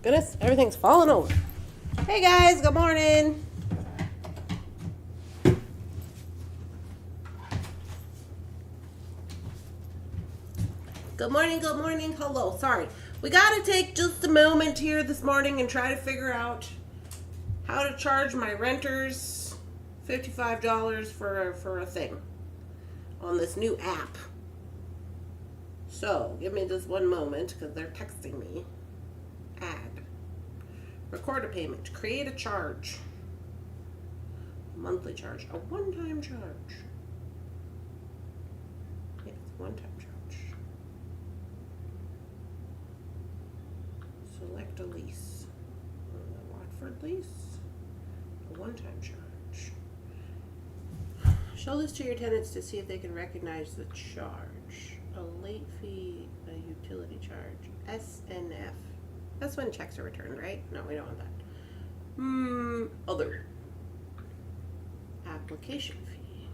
Goodness, everything's falling over. Hey guys, good morning. Good morning, hello. Sorry. We gotta take just a moment here this morning and try to figure out how to charge my renters $55 for a thing on this new app. So, give me just one moment because they're texting me. Add. Record a payment. Create a charge. Monthly charge. A one-time charge. Yes, one-time charge. Select a lease. The Watford lease. A one-time charge. Show this to your tenants to see if they can recognize the charge. A late fee, a utility charge. SNF. That's when checks are returned, right? No, we don't want that. Other. Application fee.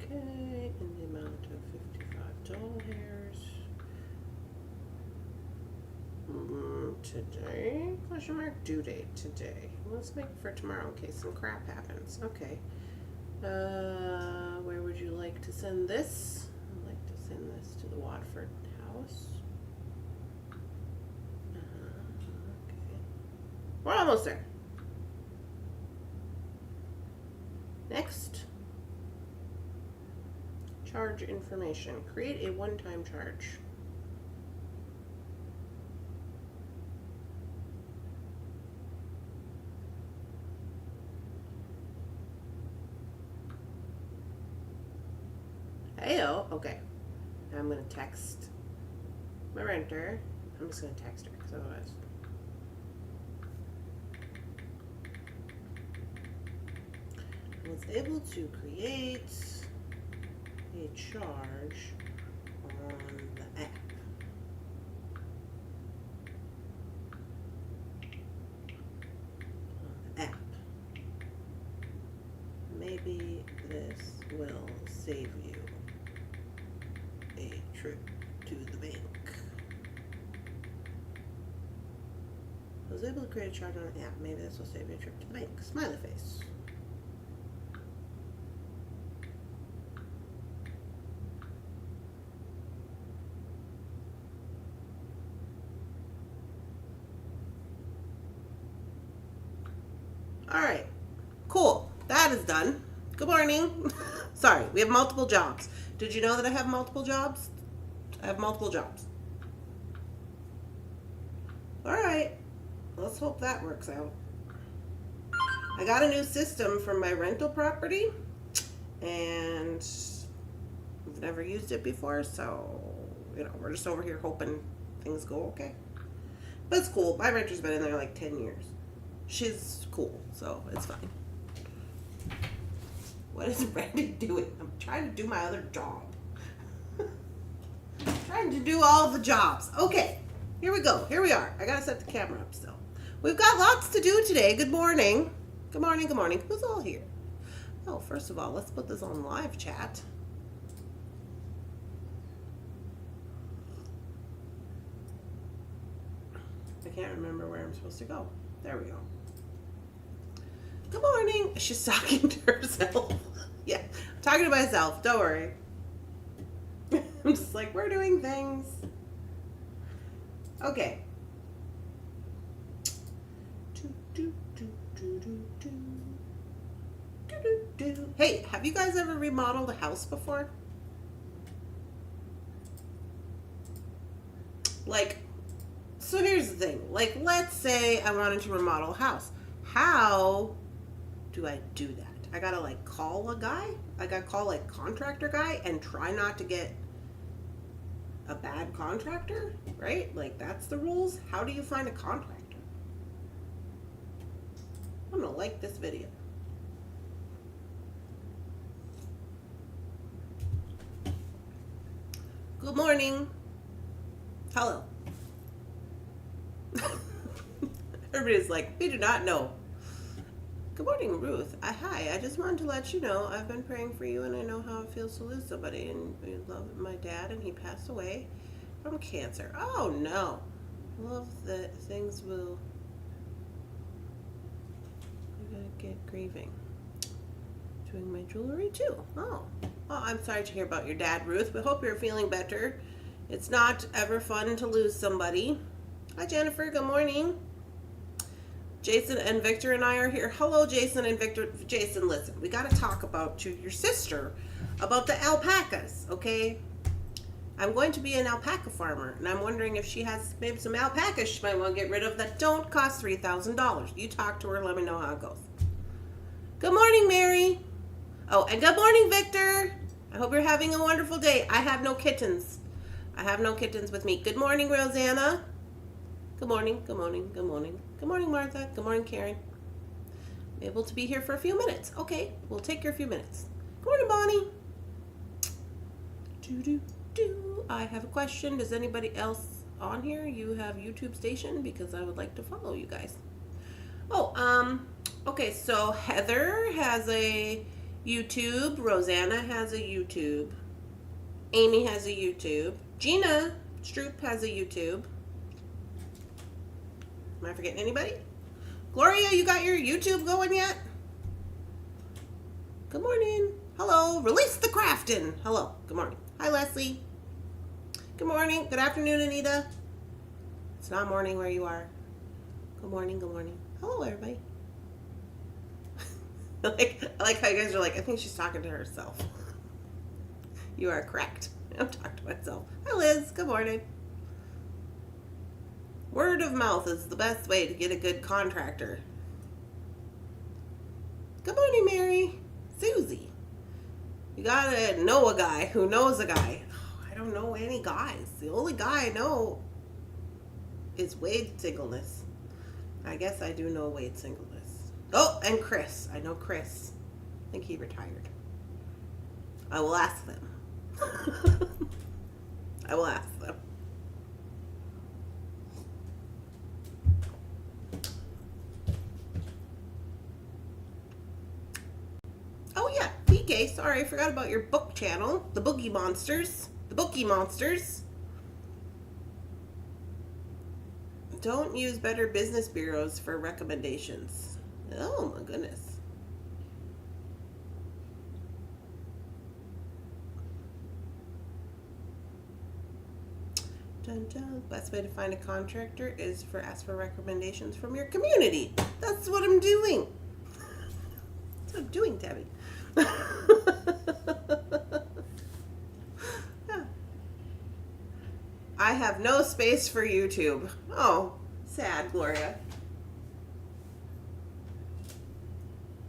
Okay, in the amount of $55. Today? Question mark? Due date today. Let's make it for tomorrow in case some crap happens. Okay. Where would you like to send this? I'd like to send this to the Watford house. Okay. We're almost there. Next. Charge information. Create a one-time charge. Heyo, okay. Now I'm gonna text my renter. I'm just gonna text her because otherwise. I was able to create a charge on the app. Maybe this will save you a trip to the bank. I was able to create a charge on the app. Maybe this will save you a trip to the bank. Smiley face. All right, cool. That is done. Good morning. Sorry, we have multiple jobs. Did you know that I have multiple jobs? I have multiple jobs. All right, let's hope that works out. I got a new system for my rental property, and I've never used it before, so we're just over here hoping things go okay. But it's cool. My renter's been in there like 10 years. She's cool, so it's fine. What is Randee doing? I'm trying to do my other job. Trying to do all the jobs. Okay, here we go. Here we are. I gotta set the camera up still. We've got lots to do today. Good morning. Good morning, good morning. Who's all here? Oh, first of all, let's put this on live chat. I can't remember where I'm supposed to go. There we go. Good morning. She's talking to herself. Yeah, I'm talking to myself. Don't worry. I'm just like, we're doing things. Okay. Hey, have you guys ever remodeled a house before? Like, so here's the thing. Like, let's say I wanted to remodel a house. How do I do that? I gotta like call a guy? I gotta call like contractor guy and try not to get a bad contractor, right? Like that's the rules. How do you find a contractor? I'm gonna like this video. Good morning. Hello. Everybody's like, we do not know. Good morning, Ruth. Hi, I just wanted to let you know I've been praying for you and I know how it feels to lose somebody. And we love my dad and he passed away from cancer. Oh no. Love that things will get grieving. Doing my jewelry too. Oh, I'm sorry to hear about your dad, Ruth, but hope you're feeling better. It's not ever fun to lose somebody. Hi, Jennifer. Good morning. Jason and Victor and I are here. Hello, Jason and Victor. Jason, listen, we got to talk about your sister, about the alpacas, okay? I'm going to be an alpaca farmer, and I'm wondering if she has maybe some alpacas she might want to get rid of that don't cost $3,000. You talk to her, let me know how it goes. Good morning, Mary. Oh, and good morning, Victor. I hope you're having a wonderful day. I have no kittens. I have no kittens with me. Good morning, Rosanna. Good morning, good morning, good morning. Good morning, Martha. Good morning, Karen. I'm able to be here for a few minutes. Okay, we'll take your few minutes. Good morning, Bonnie. I have a question. Does anybody else on here, you have YouTube station? Because I would like to follow you guys. Oh, okay, so Heather has a YouTube. Rosanna has a YouTube. Amy has a YouTube. Gina Stroop has a YouTube. Am I forgetting anybody? Gloria, you got your YouTube going yet? Good morning. Hello. Release the crafting. Hello. Good morning. Hi, Leslie. Good morning. Good afternoon, Anita. It's not morning where you are. Good morning. Good morning. Hello, everybody. I like how you guys are like, I think she's talking to herself. You are correct. I'm talking to myself. Hi, Liz. Good morning. Word of mouth is the best way to get a good contractor. Good morning, Mary. Susie. You gotta know a guy who knows a guy. Oh, I don't know any guys. The only guy I know is Wade Singleness. I guess I do know Wade Singleness. Oh, and Chris. I know Chris. I think he retired. I will ask them. I will ask them. Oh yeah, PK, sorry, I forgot about your book channel. The Boogie Monsters. The Bookie Monsters. Don't use Better Business Bureaus for recommendations. Oh my goodness. Dun, dun. Best way to find a contractor is for ask for recommendations from your community. That's what I'm doing. That's what I'm doing, Tabby. Yeah. I have no space for YouTube. Oh, sad, Gloria.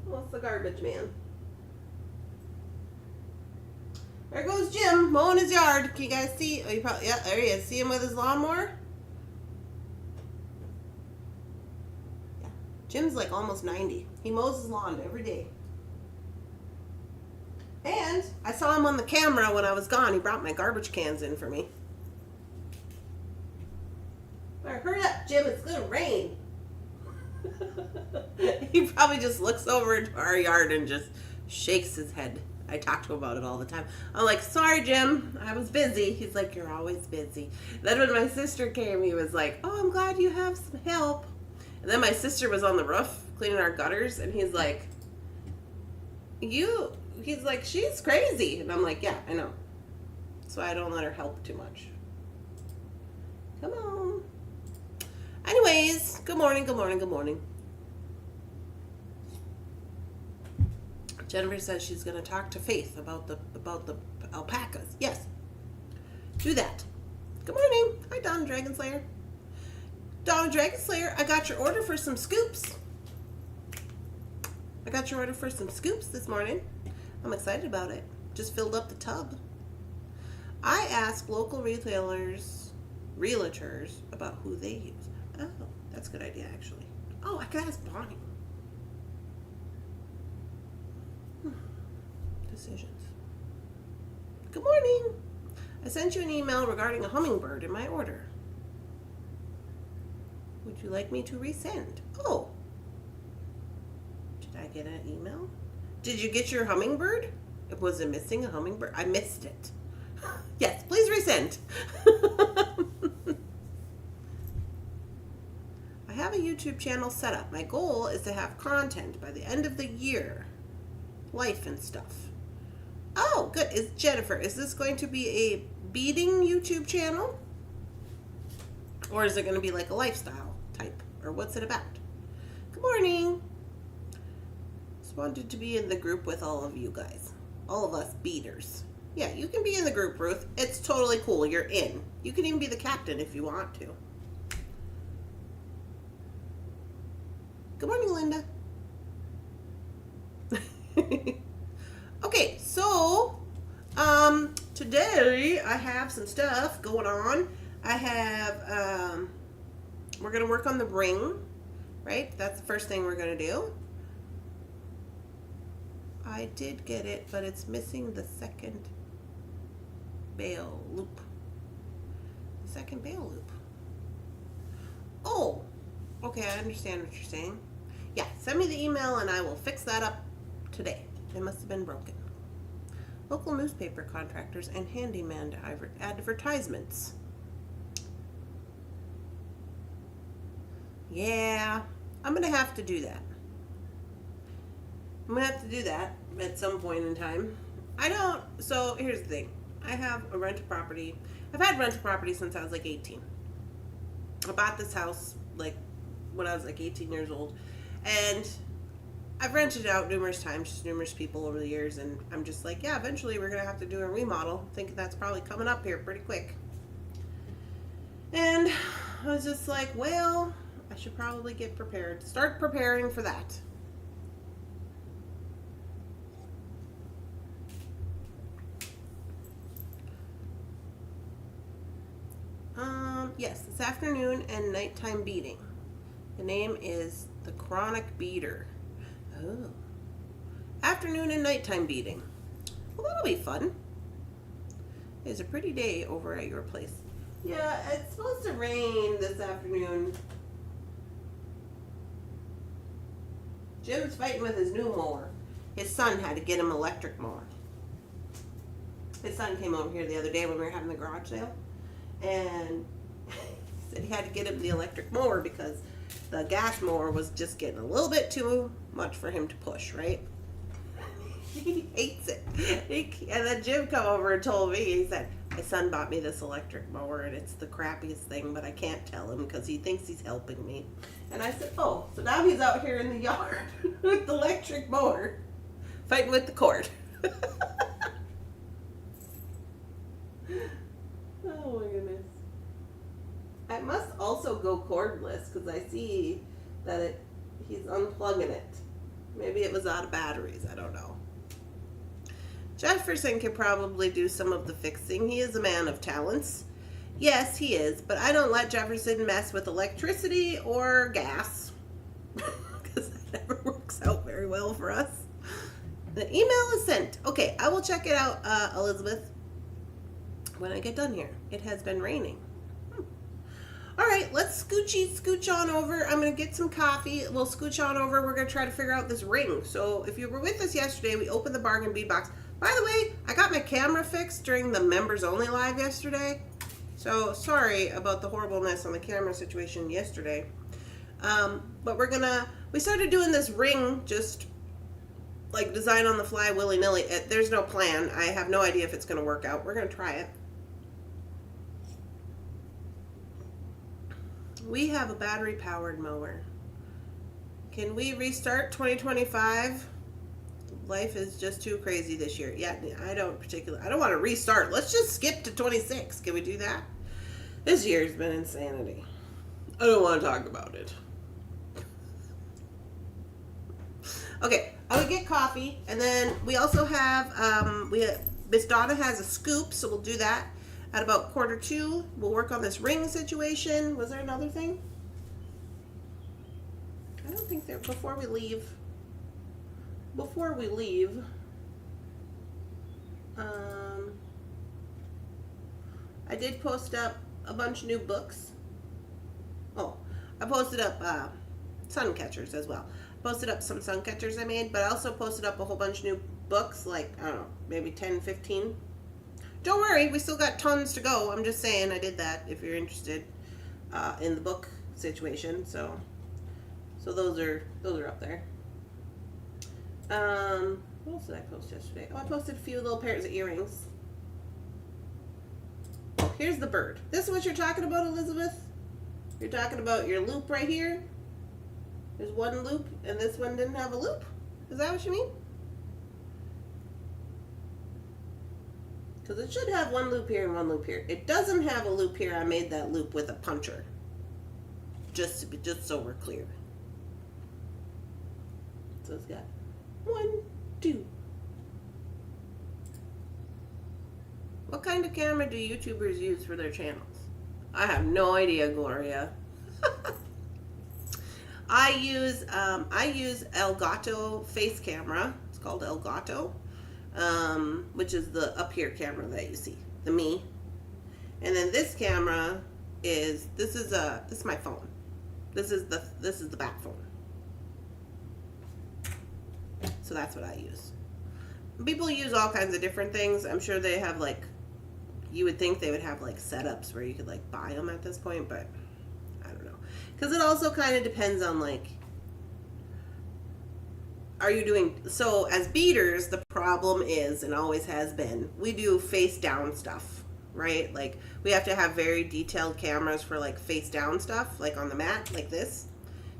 What's the garbage man? There goes Jim mowing his yard. Can you guys see? Oh, you probably, yeah, there he is. See him with his lawnmower? Yeah. Jim's like almost 90. He mows his lawn every day. And I saw him on the camera when I was gone. He brought my garbage cans in for me. Right, hurry up, Jim. It's going to rain. He probably just looks over into our yard and just shakes his head. I talk to him about it all the time. I'm like, sorry, Jim. I was busy. He's like, you're always busy. Then when my sister came, he was like, oh, I'm glad you have some help. And then my sister was on the roof cleaning our gutters. And he's like, she's crazy. And I'm like, yeah, I know. So I don't let her help too much. Come on. Anyways, good morning, good morning, good morning. Jennifer says she's going to talk to Faith about the alpacas. Yes, do that. Good morning. Hi, Donna Dragonslayer. Donna Dragonslayer, I got your order for some scoops. I got your order for some scoops this morning. I'm excited about it. Just filled up the tub. I asked local realtors about who they use. Oh, that's a good idea, actually. Oh, I could ask Bonnie. Decisions. Good morning. I sent you an email regarding a hummingbird in my order. Would you like me to resend? Oh. Did I get an email? Did you get your hummingbird? Was it missing a hummingbird? I missed it. Yes, please resend. I have a YouTube channel set up. My goal is to have content by the end of the year. Life and stuff. Oh, good. Is Jennifer, is this going to be a beading YouTube channel? Or is it going to be like a lifestyle type? Or what's it about? Good morning. Just wanted to be in the group with all of you guys. All of us beaders. Yeah, you can be in the group, Ruth. It's totally cool. You're in. You can even be the captain if you want to. Good morning, Linda. Okay, so today I have some stuff going on. I have we're gonna work on the ring, right? That's the first thing we're gonna do. I did get it, but it's missing the second bail loop. The second bail loop. Oh, okay, I understand what you're saying. Yeah, send me the email and I will fix that up today. It must have been broken. Local newspaper contractors and handyman advertisements. Yeah, I'm going to have to do that. I'm going to have to do that at some point in time. So here's the thing. I have a rental property. I've had rental property since I was like 18. I bought this house like when I was like 18 years old. And I've rented it out numerous times, just numerous people over the years, and I'm just like, yeah, eventually we're going to have to do a remodel. Thinking that's probably coming up here pretty quick. And I was just like, well, I should probably get prepared. Start preparing for that. Yes, it's afternoon and nighttime beading. The name is the Chronic Beater. Oh. Afternoon and nighttime beading. Well, that'll be fun. It's a pretty day over at your place. Yeah, it's supposed to rain this afternoon. Jim's fighting with his new mower. His son had to get him an electric mower. His son came over here the other day when we were having the garage sale. And he said he had to get him the electric mower because the gas mower was just getting a little bit too much for him to push, right? He hates it. And then Jim come over and told me, he said, my son bought me this electric mower and it's the crappiest thing, but I can't tell him because he thinks he's helping me. And I said, oh, so now he's out here in the yard with the electric mower fighting with the cord. Oh my goodness. I must also go cordless because I see that he's unplugging it. Maybe it was out of batteries. I don't know. Jefferson can probably do some of the fixing. He is a man of talents. Yes, he is. But I don't let Jefferson mess with electricity or gas because that never works out very well for us. The email is sent. Okay, I will check it out, Elizabeth, when I get done here. It has been raining. All right, let's scooch on over. I'm going to get some coffee. We'll scooch on over. We're going to try to figure out this ring. So if you were with us yesterday, we opened the Bargain Bead Box. By the way, I got my camera fixed during the members only live yesterday. So sorry about the horribleness on the camera situation yesterday. But we started doing this ring just like design on the fly willy-nilly. There's no plan. I have no idea if it's going to work out. We're going to try it. We have a battery-powered mower. Can we restart 2025? Life is just too crazy this year. Yeah, I don't want to restart. Let's just skip to 26. Can we do that? This year's been insanity. I don't want to talk about it. Okay, I would get coffee, and then we also have Miss Donna has a scoop, so we'll do that. At about 1:45, we'll work on this ring situation. Was there another thing? I don't think there. Before we leave, I did post up a bunch of new books. Oh, I posted up sun catchers as well. Posted up some sun catchers I made, but I also posted up a whole bunch of new books, like, I don't know, maybe 10, 15. Don't worry, we still got tons to go. I'm just saying I did that if you're interested in the book situation. So those are up there. What else did I post yesterday? Oh, I posted a few little pairs of earrings. Here's the bird. This is what you're talking about, Elizabeth? You're talking about your loop right here? There's one loop, and this one didn't have a loop? Is that what you mean? Because it should have one loop here and one loop here. It doesn't have a loop here. I made that loop with a puncher. Just so we're clear. So it's got 1, 2. What kind of camera do YouTubers use for their channels? I have no idea, Gloria. I use Elgato face camera. It's called Elgato, which is the up here camera that you see, the me. And then this camera is this is my phone. This is the back phone. So that's what I use. People use all kinds of different things. I'm sure they have, like, you would think they would have like setups where you could like buy them at this point, but I don't know. Because it also kind of depends on, like, are you doing, so as beaders, the problem is, and always has been, we do face down stuff, right? Like, we have to have very detailed cameras for like face down stuff, like on the mat, like this,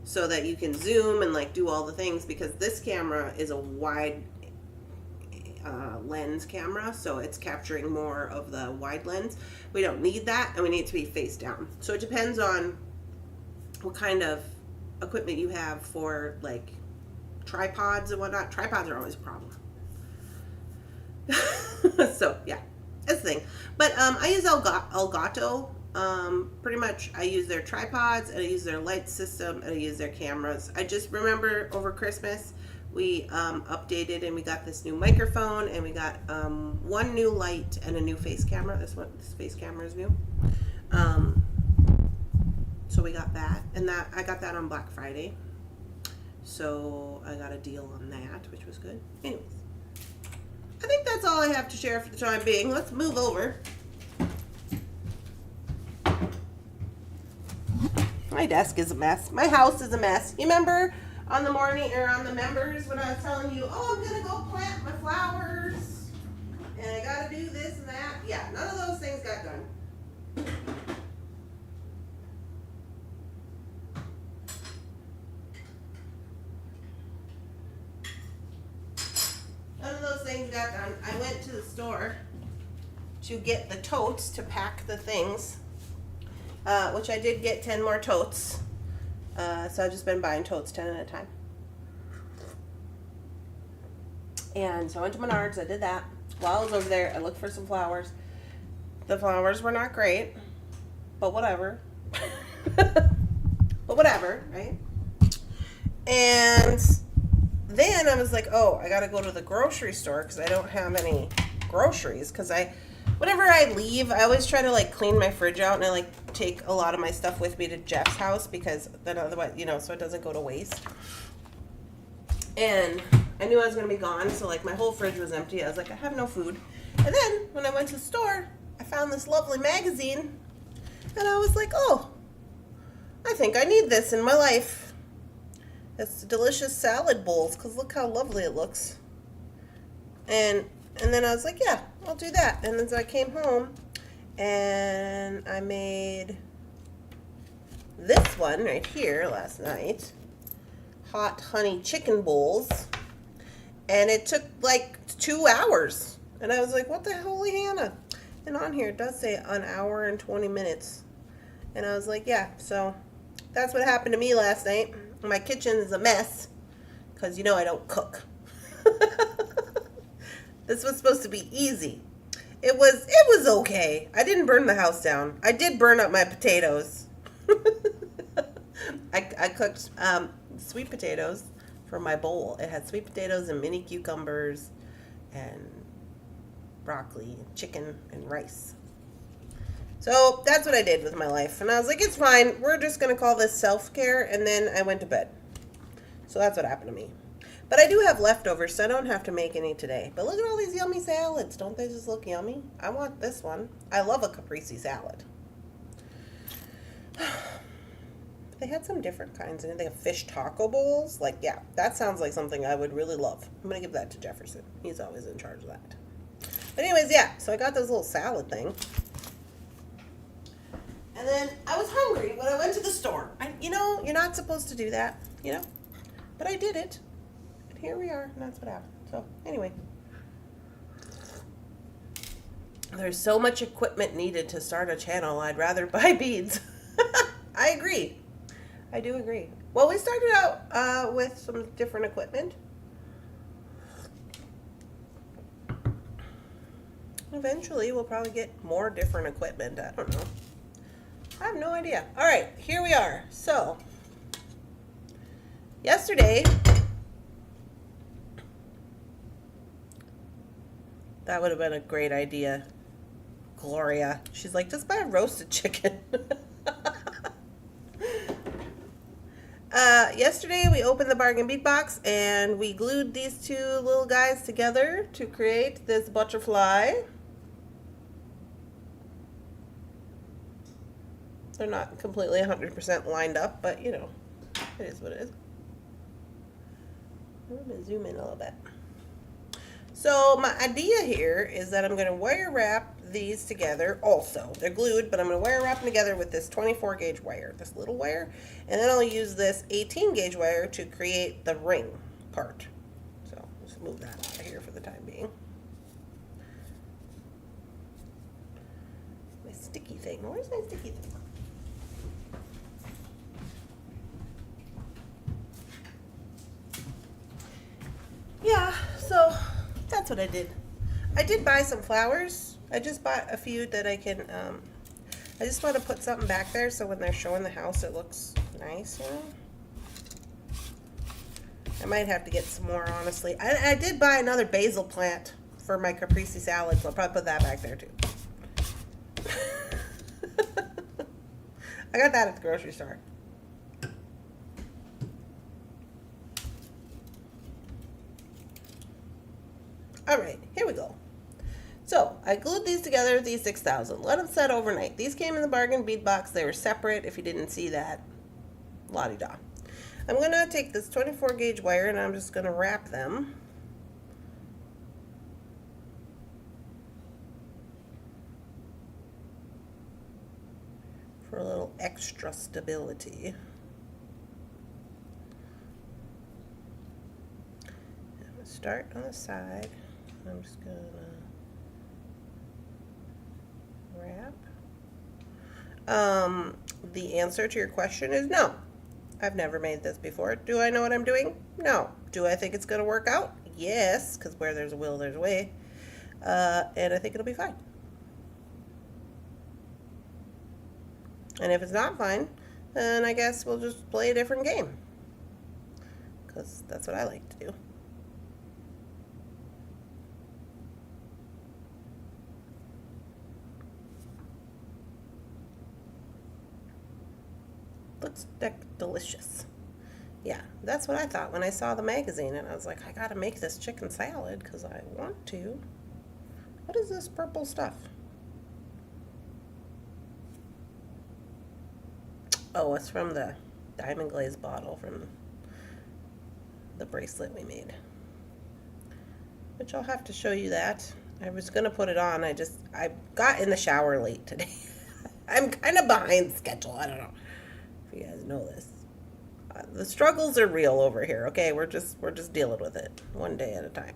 so that you can zoom and like do all the things, because this camera is a wide lens camera, so it's capturing more of the wide lens. We don't need that, and we need it to be face down. So it depends on what kind of equipment you have for like tripods and whatnot. Tripods are always a problem. So yeah, that's the thing. But I use Elgato. Pretty much I use their tripods, and I use their light system, and I use their cameras. I just remember over Christmas we updated, and we got this new microphone, and we got one new light and a new face camera. This face camera is new. So we got that, and I got that on Black Friday. So I got a deal on that, which was good. Anyways, I think that's all I have to share for the time being. Let's move over. My desk is a mess. My house is a mess. You remember on the morning, or on the members, when I was telling you, oh, I'm gonna go plant my flowers and I gotta do this and that? Yeah, none of those things got done. None of those things got done. I went to the store to get the totes to pack the things, which I did get 10 more totes. So I've just been buying totes 10 at a time. And so I went to Menards, I did that. While I was over there, I looked for some flowers. The flowers were not great, but whatever. But whatever, right? And then I was like, oh, I gotta go to the grocery store because I don't have any groceries. Because whenever I leave, I always try to like clean my fridge out, and I like take a lot of my stuff with me to Jeff's house, because then otherwise, you know, so it doesn't go to waste. And I knew I was going to be gone, so like my whole fridge was empty. I was like, I have no food. And then when I went to the store, I found this lovely magazine, and I was like, oh, I think I need this in my life. It's delicious salad bowls, because look how lovely it looks. And then I was like, yeah, I'll do that. And then so I came home, and I made this one right here last night. Hot honey chicken bowls. And it took like 2 hours. And I was like, what the holy Hannah? And on here it does say an hour and 20 minutes. And I was like, yeah, so that's what happened to me last night. My kitchen is a mess, because you know I don't cook. This was supposed to be easy. It was okay. I didn't burn the house down. I did burn up my potatoes. I cooked sweet potatoes for my bowl. It had sweet potatoes and mini cucumbers and broccoli and chicken and rice. So that's what I did with my life. And I was like, it's fine. We're just going to call this self-care. And then I went to bed. So that's what happened to me. But I do have leftovers, so I don't have to make any today. But look at all these yummy salads. Don't they just look yummy? I want this one. I love a caprese salad. They had some different kinds in it. They have fish taco bowls. Like, yeah, that sounds like something I would really love. I'm going to give that to Jefferson. He's always in charge of that. But anyways, yeah, so I got this little salad thing. And then I was hungry when I went to the store. You know, you're not supposed to do that, you know. But I did it. And here we are, and that's what happened. So, anyway. There's so much equipment needed to start a channel, I'd rather buy beads. I agree. I do agree. Well, we started out with some different equipment. Eventually, we'll probably get more different equipment. I don't know. I have no idea. All right, here we are. So, yesterday, that would have been a great idea. Gloria. She's like, just buy a roasted chicken. Yesterday we opened the Bargain Bead Box and we glued these two little guys together to create this butterfly. They're not completely 100% lined up, but you know, it is what it is. I'm going to zoom in a little bit. So my idea here is that I'm going to wire wrap these together also. They're glued, but I'm going to wire wrap them together with this 24 gauge wire, this little wire, and then I'll use this 18 gauge wire to create the ring part. So let's move that out of here for the time being. My sticky thing. Where's my sticky thing? Yeah, so that's what I did. I did buy some flowers. I just bought a few that I can, I just want to put something back there so when they're showing the house it looks nice, you know? I might have to get some more, honestly. I did buy another basil plant for my caprese salad, so I'll probably put that back there too. I got that at the grocery store. All right, here we go. So I glued these together, these 6,000. Let them set overnight. These came in the Bargain Bead Box. They were separate. If you didn't see that, la-di-da. I'm going to take this 24 gauge wire and I'm just going to wrap them. For a little extra stability. I'm going to start on the side. I'm just going to wrap. The answer to your question is no. I've never made this before. Do I know what I'm doing? No. Do I think it's going to work out? Yes, because where there's a will, there's a way. And I think it'll be fine. And if it's not fine, then I guess we'll just play a different game. Because that's what I like to do. Looks delicious. Yeah, that's what I thought when I saw the magazine, and I was like, I gotta make this chicken salad because I want to. What is this purple stuff? Oh, it's from the diamond glaze bottle from the bracelet we made. Which I'll have to show you that. I was gonna put it on. I got in the shower late today. I'm kind of behind schedule. I don't know. You guys know this. The struggles are real over here. Okay, we're just dealing with it one day at a time.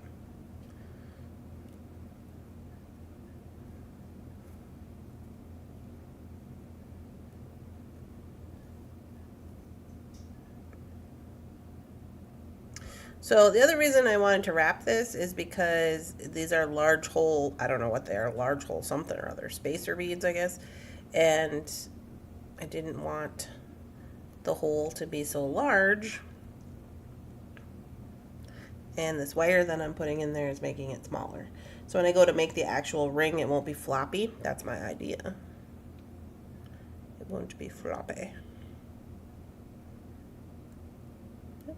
So the other reason I wanted to wrap this is because these are large hole, I don't know what they are, large hole something or other, spacer beads, I guess. And I didn't want the hole to be so large, and this wire that I'm putting in there is making it smaller. So when I go to make the actual ring, it won't be floppy. That's my idea. It won't be floppy. Oops.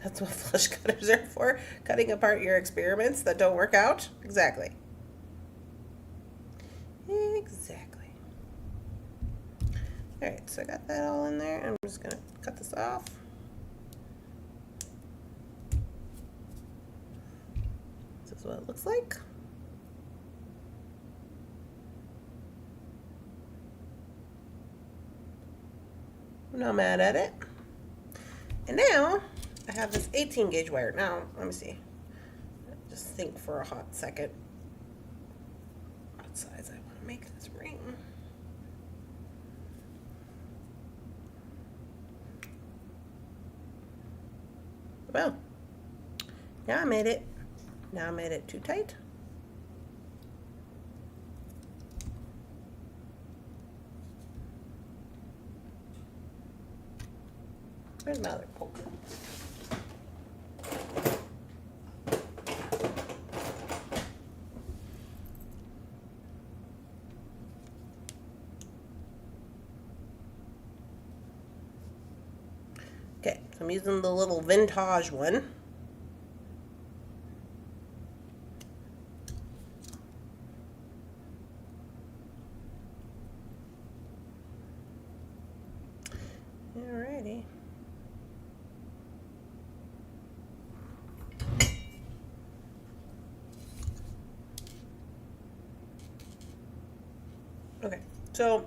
That's what flush cutters are for, cutting apart your experiments that don't work out. Exactly. Exactly. Alright, so I got that all in there. I'm just going to cut this off. This is what it looks like. I'm not mad at it. And now I have this 18 gauge wire. Now, let me see. Just think for a hot second what size I want to make this ring. Well, now I made it. Now I made it too tight. Where's my other poker? Okay, so I'm using the little vintage one. Alrighty. Okay, so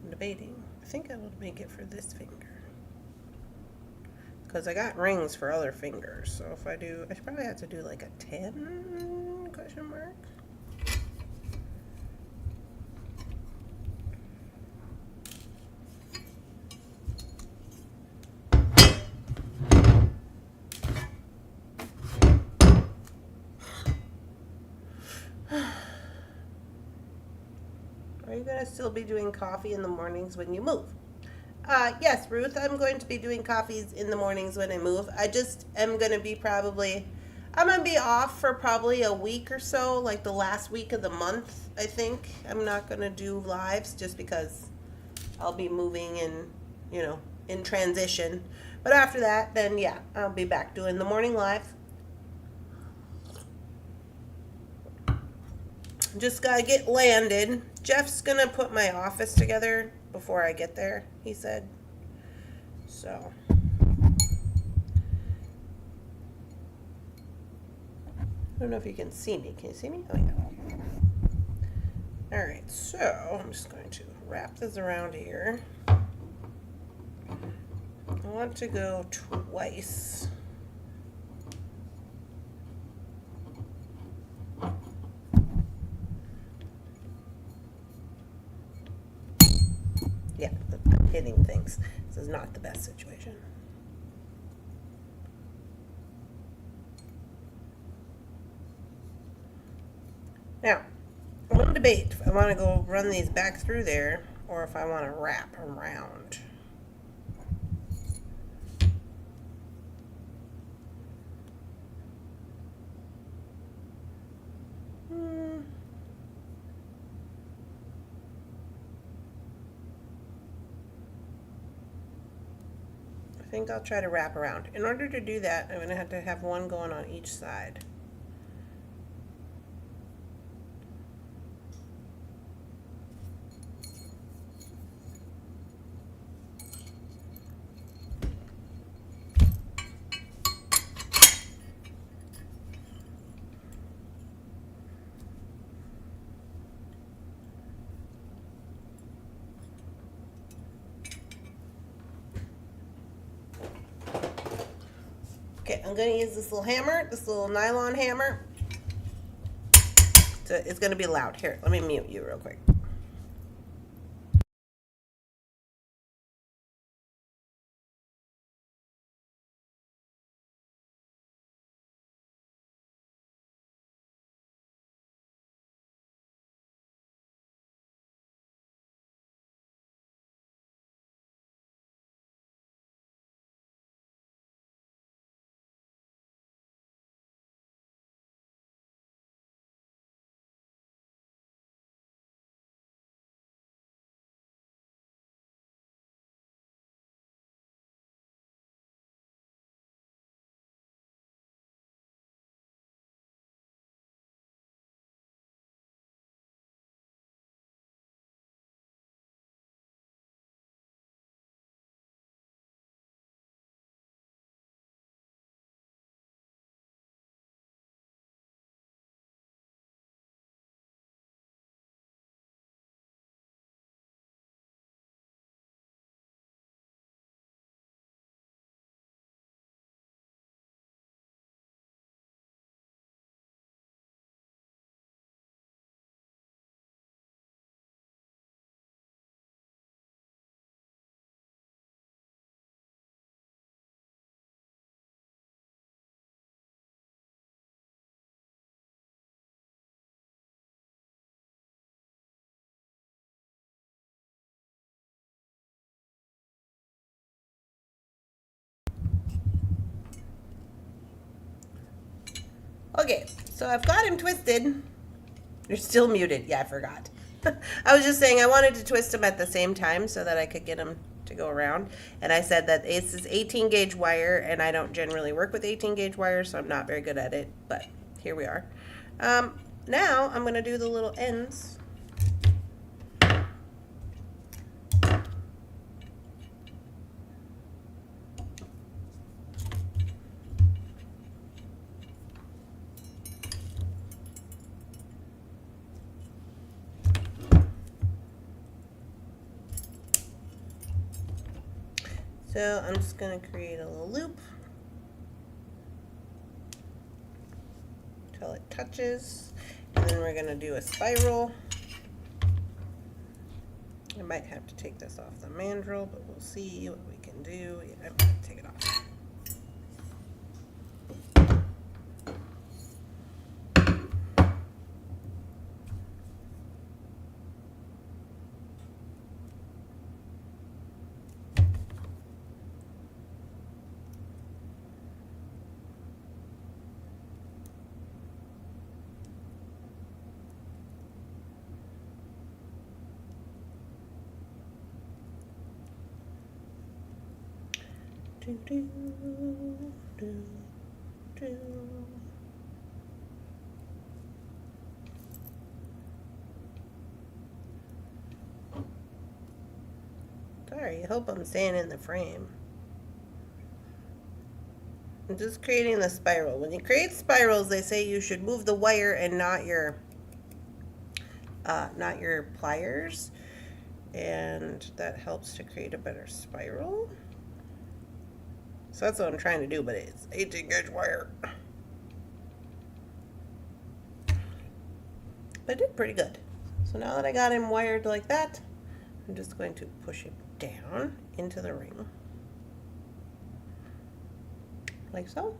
I'm debating. I think I will make it for this finger. Because I got rings for other fingers. So if I do, I should probably have to do like a 10 question mark. Are you going to still be doing coffee in the mornings when you move? Yes, Ruth, I'm going to be doing coffees in the mornings when I move. I just am going to be I'm going to be off for probably a week or so, like the last week of the month, I think. I'm not going to do lives just because I'll be moving and, in transition. But after that, then yeah, I'll be back doing the morning live. Just gotta get landed. Jeff's gonna put my office together before I get there, he said. So. I don't know if you can see me. Can you see me? Oh, yeah. Alright, so I'm just going to wrap this around here. I want to go twice. Yeah, I'm hitting things. This is not the best situation. Now, I'm going to debate if I want to go run these back through there or if I want to wrap around. I think I'll try to wrap around. In order to do that, I'm going to have one going on each side. Okay, I'm going to use this little hammer, this little nylon hammer. So it's going to be loud. Here, let me mute you real quick. Okay, so I've got him twisted. You're still muted. Yeah, I forgot. I was just saying I wanted to twist them at the same time so that I could get them to go around. And I said that this is 18 gauge wire, and I don't generally work with 18 gauge wire, so I'm not very good at it. But here we are. Now I'm going to do the little ends. So I'm just going to create a little loop until it touches, and then we're going to do a spiral. I might have to take this off the mandrel, but we'll see what we can do. Yeah, I'm going to take it off. Do, do, do, do. Sorry, I hope I'm staying in the frame. I'm just creating the spiral. When you create spirals, they say you should move the wire and not your pliers, and that helps to create a better spiral. So that's what I'm trying to do, but it's 18 gauge wire. But I did pretty good. So now that I got him wired like that, I'm just going to push him down into the ring. Like so.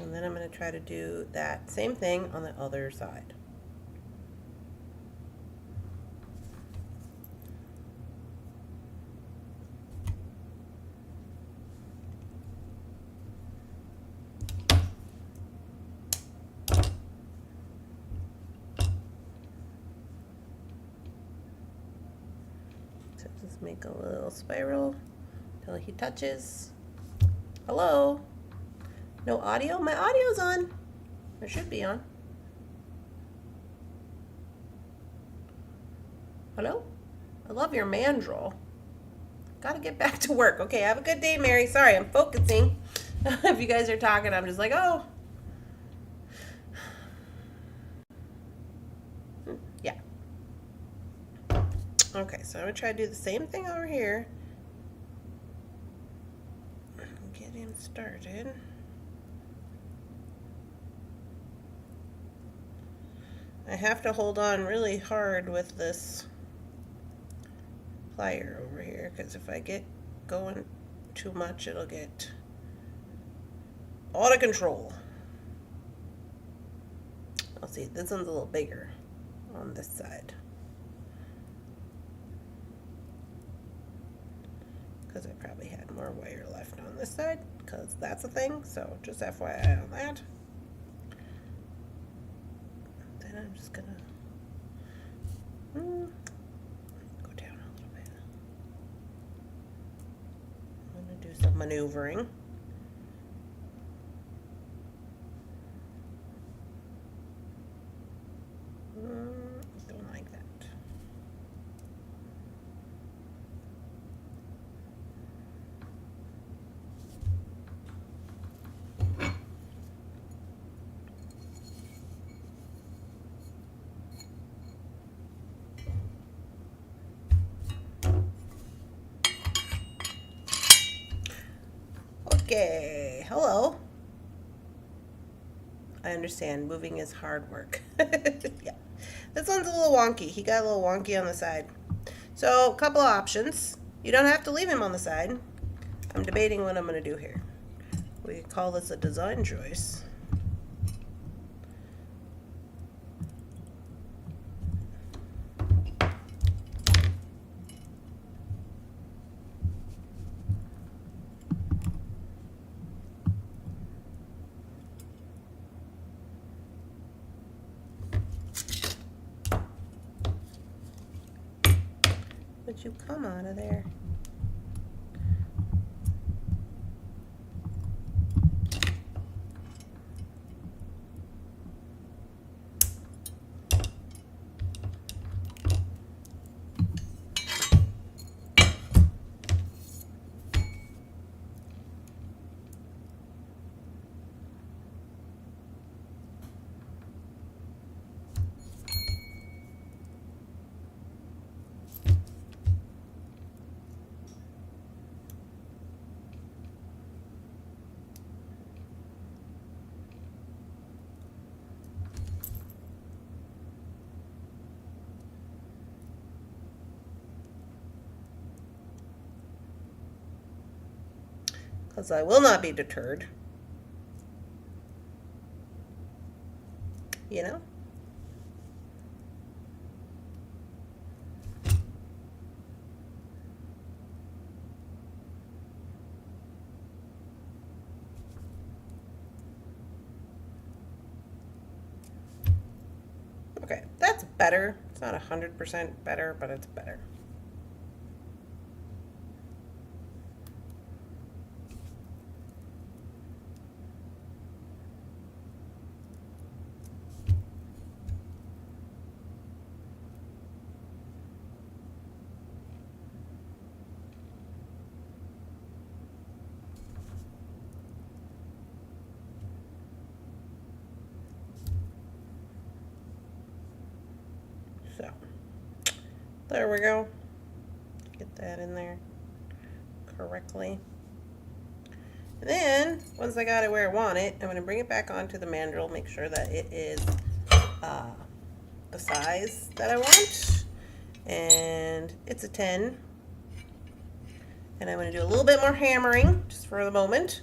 And then I'm going to try to do that same thing on the other side. Just make a little spiral until he touches. Hello? No audio? My audio's on. It should be on. Hello? I love your mandrel. Gotta get back to work. Okay, have a good day, Mary. Sorry, I'm focusing. If you guys are talking, I'm just like, oh. Yeah. Okay, so I'm going to try to do the same thing over here. Get him started. I have to hold on really hard with this plier over here, because if I get going too much, it'll get out of control. I'll see, this one's a little bigger on this side, because I probably had more wire left on this side, because that's a thing, so just FYI on that. Then I'm just gonna go down a little bit. I'm gonna do some maneuvering. Don't like that. Okay, hello. I understand, moving is hard work. Yeah, this one's a little wonky. He got a little wonky on the side. So, a couple of options. You don't have to leave him on the side. I'm debating what I'm going to do here. We call this a design choice. you come out of there? Because I will not be deterred. You know? Okay, that's better. It's not 100% better, but it's better. So, there we go. Get that in there correctly. And then, once I got it where I want it, I'm going to bring it back onto the mandrel, make sure that it is the size that I want. And it's a 10. And I'm going to do a little bit more hammering, just for the moment.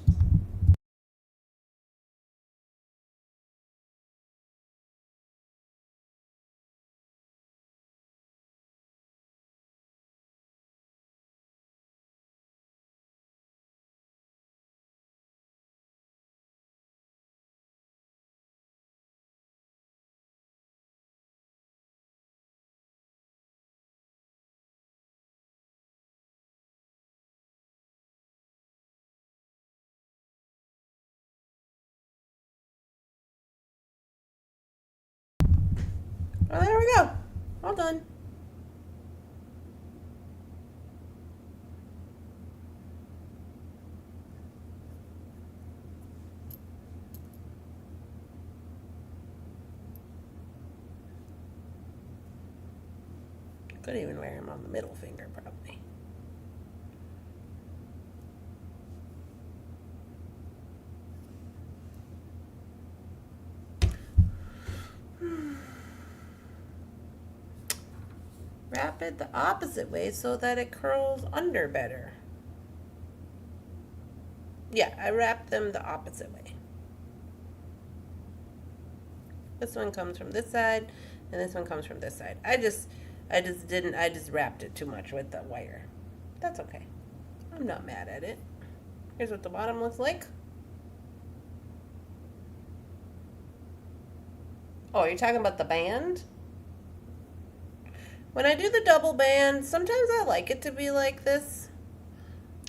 Oh, there we go. All done. Could even wear him on the middle finger, probably. Wrap it the opposite way so that it curls under better. Yeah, I wrapped them the opposite way. This one comes from this side, and this one comes from this side. I just wrapped it too much with the wire. That's okay. I'm not mad at it. Here's what the bottom looks like. Oh, you're talking about the band? When I do the double band, sometimes I like it to be like this.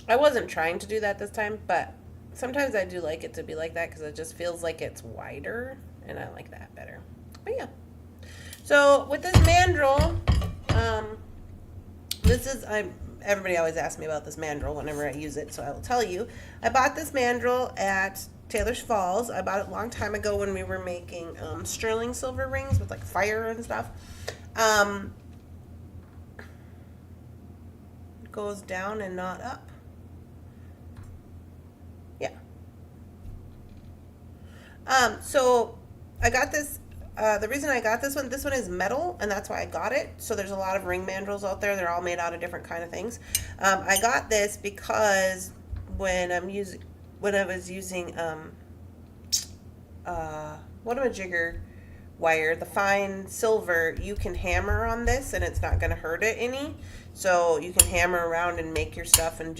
I wasn't trying to do that this time, but sometimes I do like it to be like that because it just feels like it's wider, and I like that better. But yeah. So with this mandrel, everybody always asks me about this mandrel whenever I use it, so I will tell you. I bought this mandrel at Taylor's Falls. I bought it a long time ago when we were making sterling silver rings with like fire and stuff. It goes down and not up. Yeah. So I got this. The reason I got this one is metal, and that's why I got it. So there's a lot of ring mandrels out there. They're all made out of different kind of things. I got this because when I was using whatchamajigger wire. The fine silver, you can hammer on this and it's not going to hurt it any. So you can hammer around and make your stuff and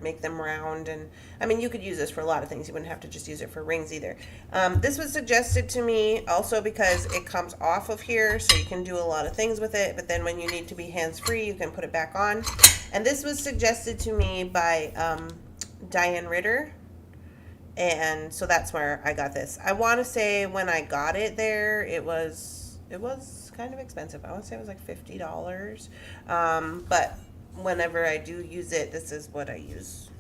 make them round. And I mean, you could use this for a lot of things. You wouldn't have to just use it for rings either. This was suggested to me also because it comes off of here, so you can do a lot of things with it. But then when you need to be hands-free, you can put it back on. And this was suggested to me by Diane Ritter. And so that's where I got this. I want to say when I got it there, it was kind of expensive. I want to say it was like $50. But whenever I do use it, this is what I use.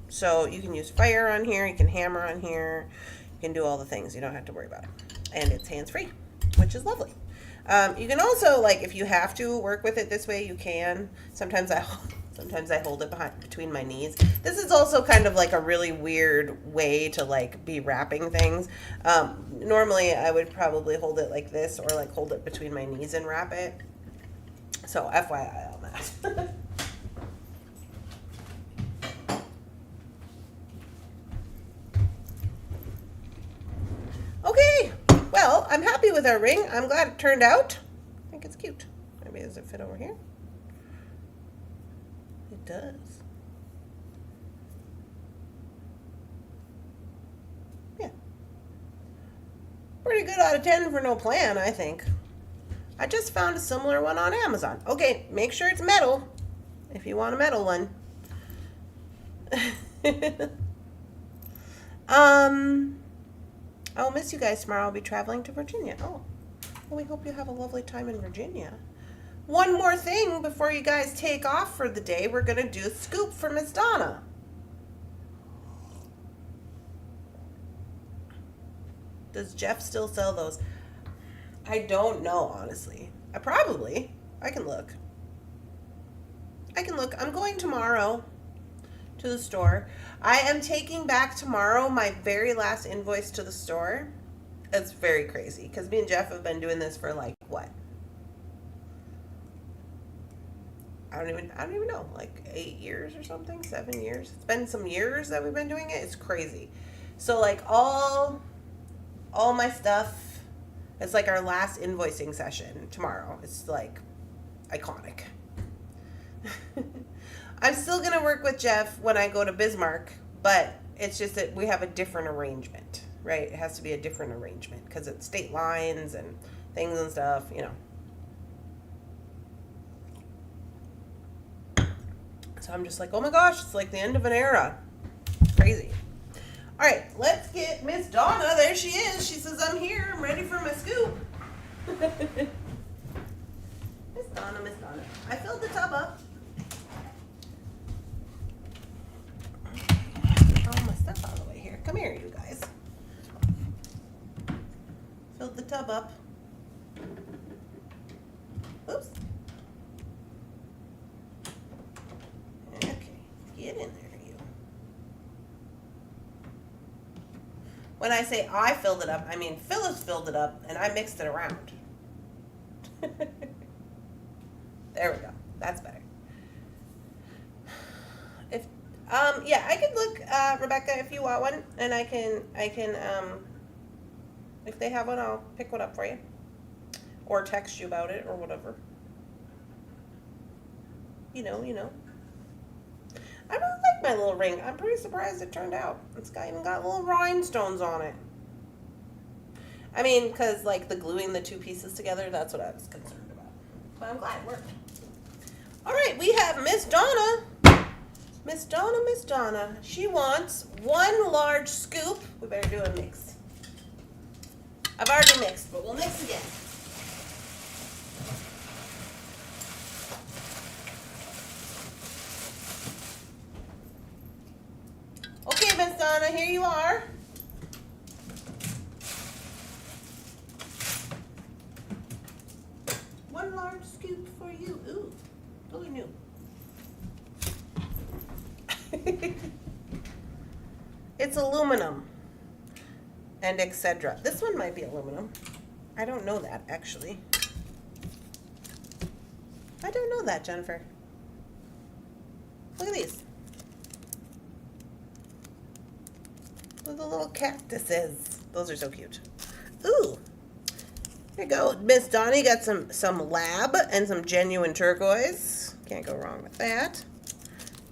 So you can use fire on here, you can hammer on here, you can do all the things. You don't have to worry about it. And it's hands-free, which is lovely. You can also, like, if you have to work with it this way, you can. Sometimes I hold it between my knees. This is also kind of like a really weird way to like be wrapping things. Normally I would probably hold it like this, or like hold it between my knees and wrap it. So FYI on that. Okay, well, I'm happy with our ring. I'm glad it turned out. I think it's cute. Maybe does it fit over here? It does. Yeah. Pretty good out of 10 for no plan, I think. I just found a similar one on Amazon. Okay, make sure it's metal if you want a metal one. I'll miss you guys tomorrow. I'll be traveling to Virginia. Oh, well, we hope you have a lovely time in Virginia. One more thing before you guys take off for the day. We're going to do a scoop for Miss Donna. Does Jeff still sell those? I don't know, honestly. I can look. I'm going tomorrow to the store. I am taking back tomorrow my very last invoice to the store. It's very crazy because me and Jeff have been doing this for like what? I don't even know, like 8 years or something, 7 years. It's been some years that we've been doing it. It's crazy. So like all my stuff, it's like our last invoicing session tomorrow. It's like iconic. I'm still going to work with Jeff when I go to Bismarck, but it's just that we have a different arrangement, right? It has to be a different arrangement because it's state lines and things and stuff, you know. So I'm just like, oh my gosh, it's like the end of an era. Crazy. All right, let's get Miss Donna. There she is. She says, I'm here. I'm ready for my scoop. Miss Donna. I filled the tub up. All my stuff out of the way here. Come here, you guys. Filled the tub up. Oops. Okay, get in there, you. When I say I filled it up, I mean Phyllis filled it up and I mixed it around. There we go. That's better. Yeah, I could look, Rebecca, if you want one, and I can, if they have one, I'll pick one up for you, or text you about it, or whatever. You know. I really like my little ring. I'm pretty surprised it turned out. It's even got little rhinestones on it. I mean, because, like, the gluing the two pieces together, that's what I was concerned about. But I'm glad it worked. All right, we have Miss Donna. Miss Donna. She wants one large scoop. We better do a mix. I've already mixed, but we'll mix again. Okay, Miss Donna, here you are. One large scoop for you. Ooh, those are new. It's aluminum and etc. This one might be aluminum. I don't know that, actually. I don't know that, Jennifer. Look at these. Look at the little cactuses. Those are so cute. Ooh. There you go. Miss Donna got some lab and some genuine turquoise. Can't go wrong with that.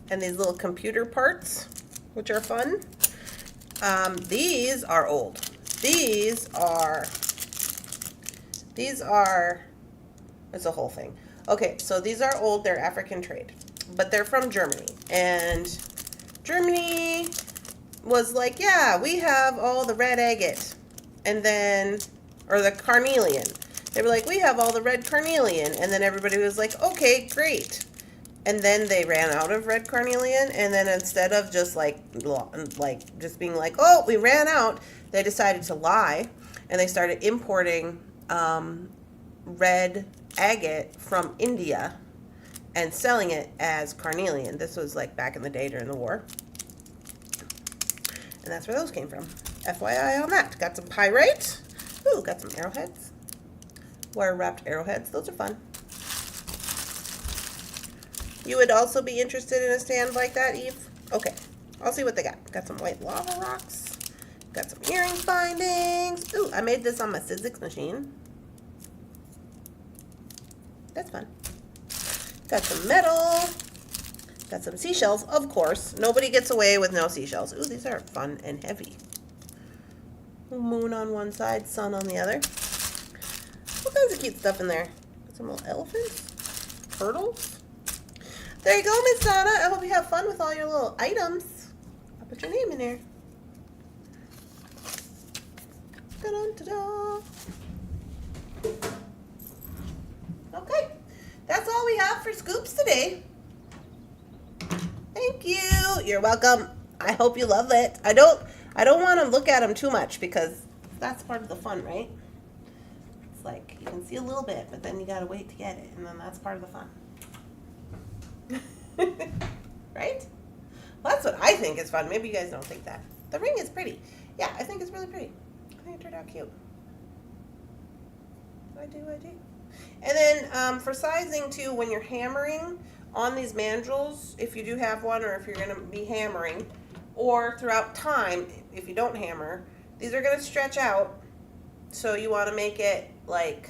And these little computer parts, which are fun. These are old. These are, it's a whole thing. Okay, so these are old. They're African trade, but they're from Germany. And Germany was like, yeah, we have all the red agate. And then, or the carnelian. They were like, we have all the red carnelian. And then everybody was like, okay, great. And then they ran out of red carnelian. And then instead of just just being like, oh, we ran out, they decided to lie. And they started importing red agate from India and selling it as carnelian. This was like back in the day during the war. And that's where those came from. FYI on that. Got some pyrite. Ooh, got some arrowheads. Wire wrapped arrowheads. Those are fun. You would also be interested in a stand like that, Eve? Okay. I'll see what they got. Got some white lava rocks. Got some earring findings. Ooh, I made this on my Sizzix machine. That's fun. Got some metal. Got some seashells, of course. Nobody gets away with no seashells. Ooh, these are fun and heavy. Moon on one side, sun on the other. All kinds of cute stuff in there. Got some little elephants. Turtles. There you go, Miss Donna. I hope you have fun with all your little items. I'll put your name in there. Da-dun-da-da. Okay. That's all we have for scoops today. Thank you. You're welcome. I hope you love it. I don't want to look at them too much because that's part of the fun, right? It's like you can see a little bit, but then you got to wait to get it, and then that's part of the fun. Right? Well, that's what I think is fun. Maybe you guys don't think that. The ring is pretty. Yeah, I think it's really pretty. I think it turned out cute. I do. And then for sizing too, when you're hammering on these mandrels, if you do have one or if you're going to be hammering, or throughout time, if you don't hammer, these are going to stretch out. So you want to make it like,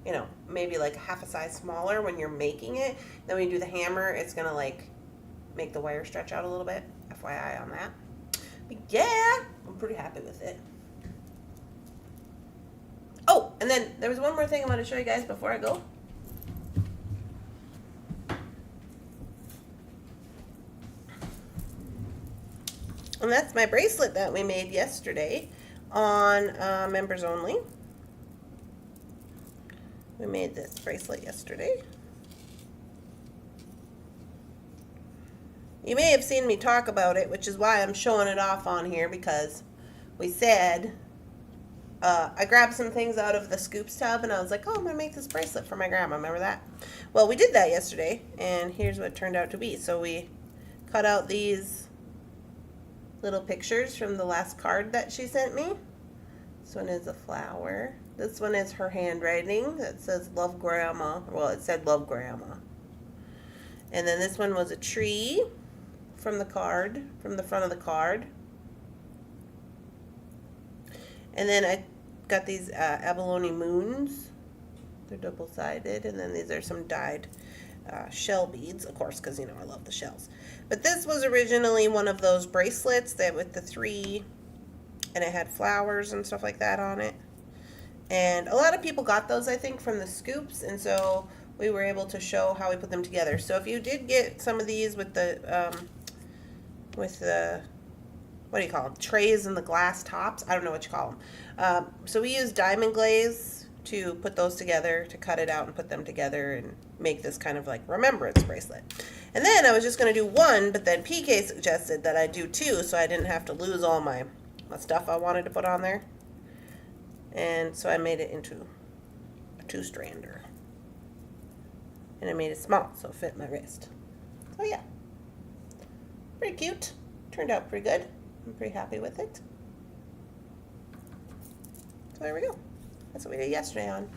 you know, maybe like half a size smaller when you're making it. Then when you do the hammer, it's going to like make the wire stretch out a little bit. FYI on that. But yeah, I'm pretty happy with it. Oh, and then there was one more thing I want to show you guys before I go. And that's my bracelet that we made yesterday on members only. We made this bracelet yesterday. You may have seen me talk about it, which is why I'm showing it off on here, because we said, I grabbed some things out of the scoops tub and I was like, oh, I'm going to make this bracelet for my grandma. Remember that? Well, we did that yesterday, and here's what it turned out to be. So we cut out these little pictures from the last card that she sent me. This one is a flower. This one is her handwriting that says love grandma. Well, it said love grandma. And then this one was a tree from the card, from the front of the card. And then I got these abalone moons. They're double-sided. And then these are some dyed shell beads, of course, because, you know, I love the shells. But this was originally one of those bracelets that with the 3, and it had flowers and stuff like that on it. And a lot of people got those, I think, from the scoops, and so we were able to show how we put them together. So if you did get some of these with the what do you call them? Trays and the glass tops. I don't know what you call them. So we used diamond glaze to put those together, to cut it out and put them together and make this kind of like remembrance bracelet. And then I was just going to do one, but then PK suggested that I do 2 so I didn't have to lose all my stuff I wanted to put on there. And so I made it into a 2-strander. And I made it small so it fit my wrist. So yeah. Pretty cute. Turned out pretty good. I'm pretty happy with it. So there we go. That's what we did yesterday on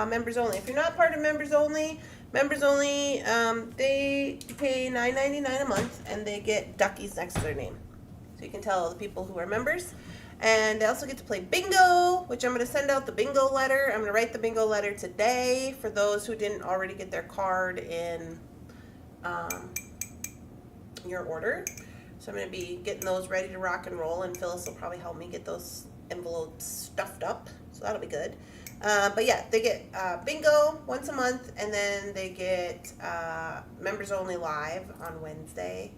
members only. If you're not part of members only, they pay $9.99 a month and they get duckies next to their name. So you can tell the people who are members. And they also get to play bingo, which I'm going to send out the bingo letter. I'm going to write the bingo letter today for those who didn't already get their card in your order. So I'm going to be getting those ready to rock and roll, and Phyllis will probably help me get those envelopes stuffed up. So that'll be good. But yeah, they get bingo once a month, and then they get members only live on Wednesday.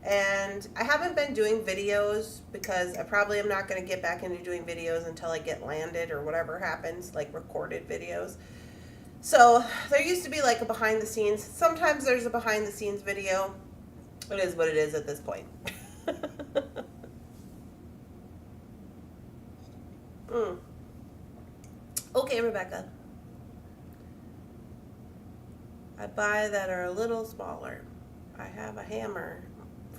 And I haven't been doing videos because I probably am not going to get back into doing videos until I get landed or whatever happens, like recorded videos. So there used to be like a behind the scenes. Sometimes there's a behind the scenes video. It is what it is at this point. Okay, Rebecca. I buy that are a little smaller. I have a hammer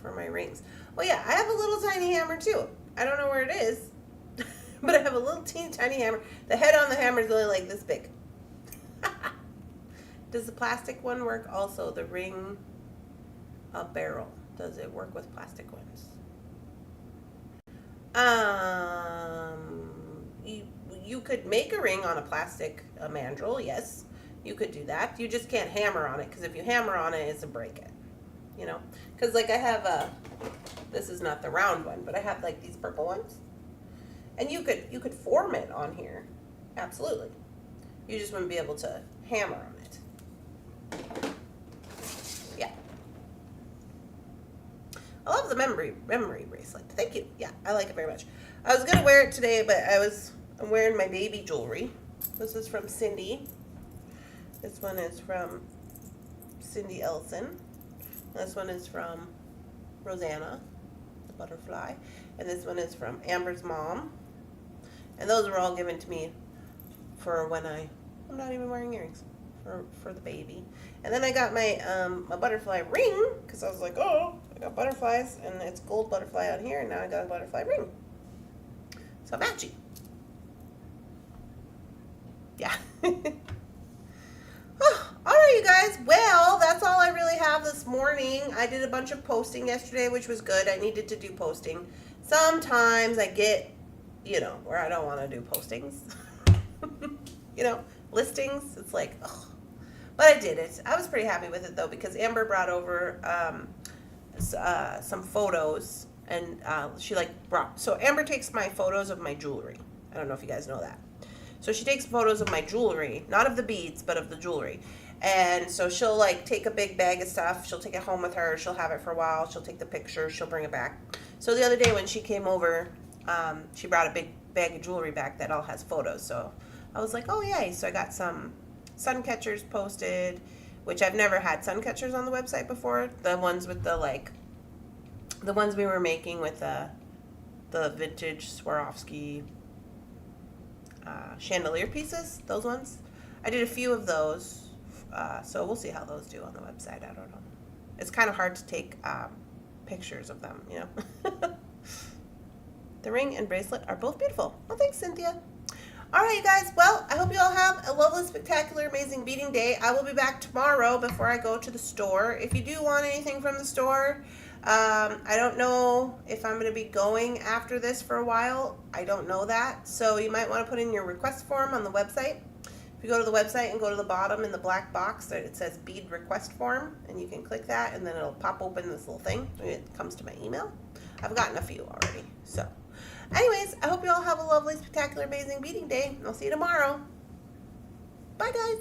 for my rings. Well, yeah, I have a little tiny hammer too. I don't know where it is, but I have a little teeny tiny hammer. The head on the hammer is only like this big. Does the plastic one work also? The ring, a barrel. Does it work with plastic ones? You could make a ring on a plastic mandrel, yes. You could do that. You just can't hammer on it, because if you hammer on it, it's a break it. You know? Because like I have this is not the round one, but I have like these purple ones. And you could form it on here. Absolutely. You just wouldn't be able to hammer on it. Yeah. I love the memory bracelet. Thank you. Yeah, I like it very much. I was gonna wear it today, but I'm wearing my baby jewelry. This is from Cindy. This one is from Cindy Ellison. This one is from Rosanna, the butterfly. And this one is from Amber's mom. And those were all given to me for when I'm not even wearing earrings, for the baby. And then I got my my butterfly ring, because I was like, oh, I got butterflies, and it's gold butterfly on here, and now I got a butterfly ring. So matchy. Yeah. All right, you guys. Well, that's all I really have this morning. I did a bunch of posting yesterday, which was good. I needed to do posting. Sometimes I get, where I don't want to do postings. Listings. It's like, ugh. But I did it. I was pretty happy with it, though, because Amber brought over some photos, and so Amber takes my photos of my jewelry. I don't know if you guys know that. So she takes photos of my jewelry, not of the beads, but of the jewelry. And so she'll take a big bag of stuff. She'll take it home with her. She'll have it for a while. She'll take the pictures. She'll bring it back. So the other day when she came over, she brought a big bag of jewelry back that all has photos. So I was like, oh, yay. So I got some sun catchers posted, which I've never had sun catchers on the website before. The ones with the ones we were making with the vintage Swarovski chandelier pieces, those ones. I did a few of those, so we'll see how those do on the website. I don't know. It's kind of hard to take pictures of them, The ring and bracelet are both beautiful. Well, thanks, Cynthia. All right, you guys. Well, I hope you all have a lovely, spectacular, amazing beading day. I will be back tomorrow before I go to the store. If you do want anything from the store, I don't know if I'm going to be going after this for a while. I don't know that. So you might want to put in your request form on the website. If you go to the website and go to the bottom in the black box, it says bead request form, and you can click that, and then it'll pop open this little thing. It comes to my email. I've gotten a few already. So anyways, I hope you all have a lovely, spectacular, amazing beading day. I'll see you tomorrow. Bye, guys.